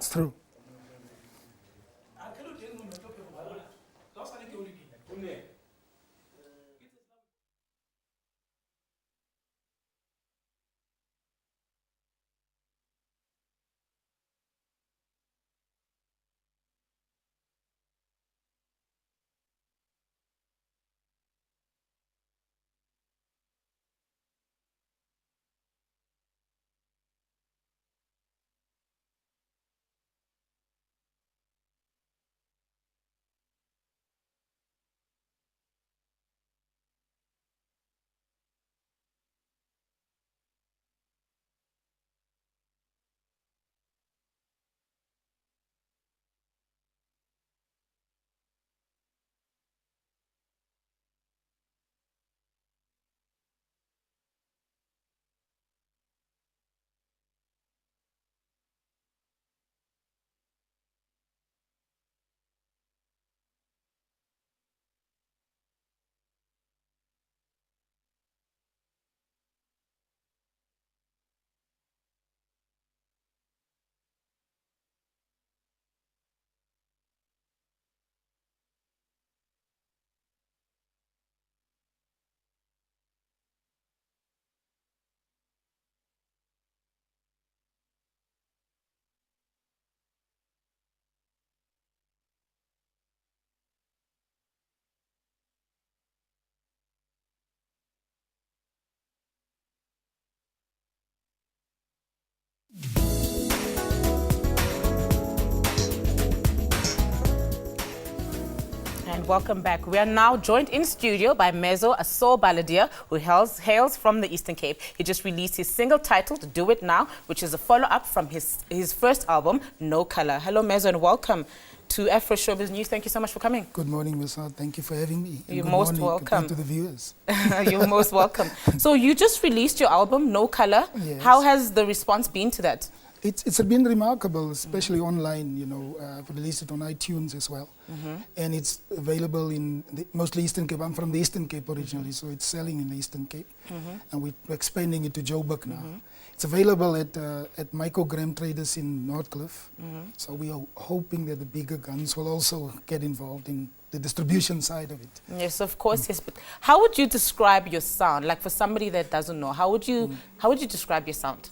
It's true. And welcome back. We are now joined in studio by MeZZo, a soul balladeer who hails from the Eastern Cape. He just released his single titled Do It Now, which is a follow-up from his first album, No Color. Hello, MeZZo, and welcome to AfroShowBiz News. Thank you so much for coming. Good morning, Musa. Thank you for having me. You're most welcome. To the viewers. You're most welcome. So you just released your album, No Color. Yes. How has the response been to that? It's been remarkable, especially online. You know, I've released it on iTunes as well, and it's available in mostly Eastern Cape. I'm from the Eastern Cape originally, so it's selling in the Eastern Cape, and we're expanding it to Joburg now. It's available at Microgram Traders in Northcliffe. So we are hoping that the bigger guns will also get involved in the distribution side of it. Yes, of course. Yes, but how would you describe your sound? Like for somebody that doesn't know, how would you describe your sound?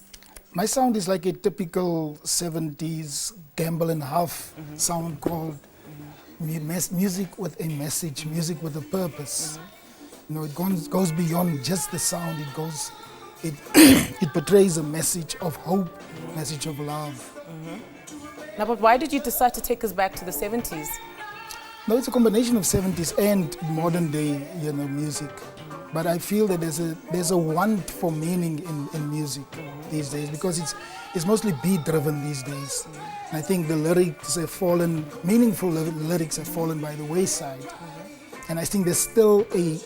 My sound is like a typical 70s gamble and huff sound called music with a message, music with a purpose. You know, it goes beyond just the sound. It portrays a message of hope, message of love. Now, but why did you decide to take us back to the 70s? No, it's a combination of 70s and modern day, you know, music. But I feel that there's a want for meaning in music these days, because it's mostly beat driven these days. And I think the lyrics have fallen, meaningful lyrics have fallen by the wayside. And I think there's still a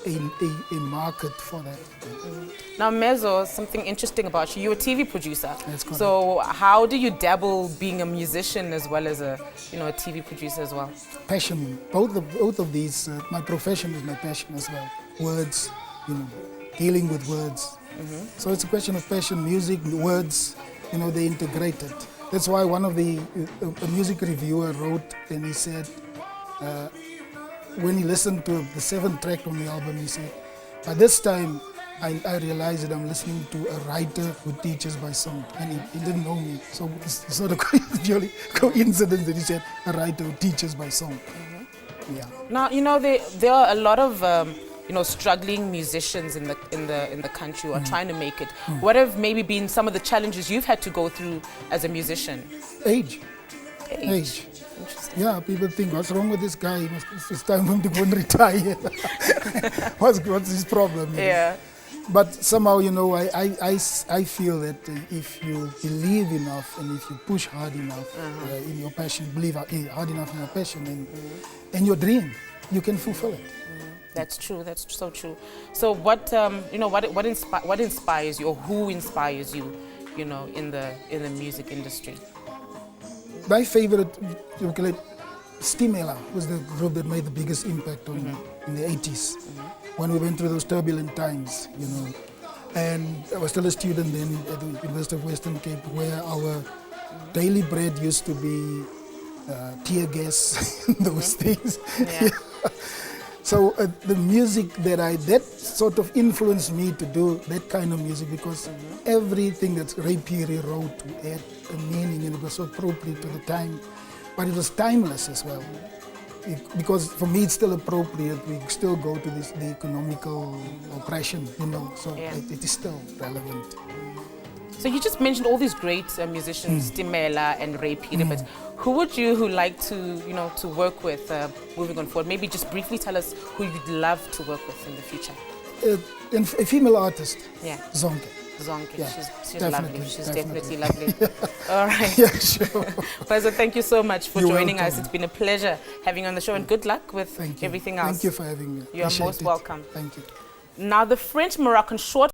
market for that. Now, MeZZo, something interesting about you, you're a TV producer. That's correct. So how do you dabble being a musician as well as a TV producer as well? Passion. Both of these, my profession is my passion as well. Words, you know, dealing with words. So it's a question of passion, music, words, you know, they integrated. That's why one of a music reviewer wrote, and he said, when he listened to the 7th track on the album, he said, by this time, I realized that I'm listening to a writer who teaches by song, and he didn't know me. So it's sort of coincidence that he said a writer who teaches by song. Yeah. Now, you know, there are a lot of struggling musicians in the country who are trying to make it. What have maybe been some of the challenges you've had to go through as a musician? Age. Yeah, people think, what's wrong with this guy? It's time for him to go and retire. what's his problem? Yeah. But somehow, you know, I feel that if you believe enough and if you push hard enough in your passion, believe hard enough in your passion and your dream, you can fulfill it. That's true. That's so true. So what inspires you, or who inspires you, you know, in the music industry? My favorite, Stimela was the group that made the biggest impact on in the 80s, when we went through those turbulent times, you know. And I was still a student then at the University of Western Cape, where our Daily bread used to be tear gas in those days. Yeah. So the music that sort of influenced me to do that kind of music, because everything that Ray Phiri wrote had a meaning and it was so appropriate to the time, but it was timeless as well. Because for me it's still appropriate. We still go to the economical oppression, so it is still relevant. So you just mentioned all these great musicians, Timela and Ray Phiri, but who would you like to, to work with moving on forward? Maybe just briefly tell us who you'd love to work with in the future. A female artist, Yeah. Zonke. Zonke, Yeah, she's definitely, lovely. She's definitely. definitely lovely. All right. Yeah, sure. MeZZo, thank you so much for You're joining welcome. us. It's been a pleasure having you on the show, and good luck with Thank you. everything else. Thank you for having me. You are Appreciate most it. welcome. Thank you. Now, the French-Moroccan short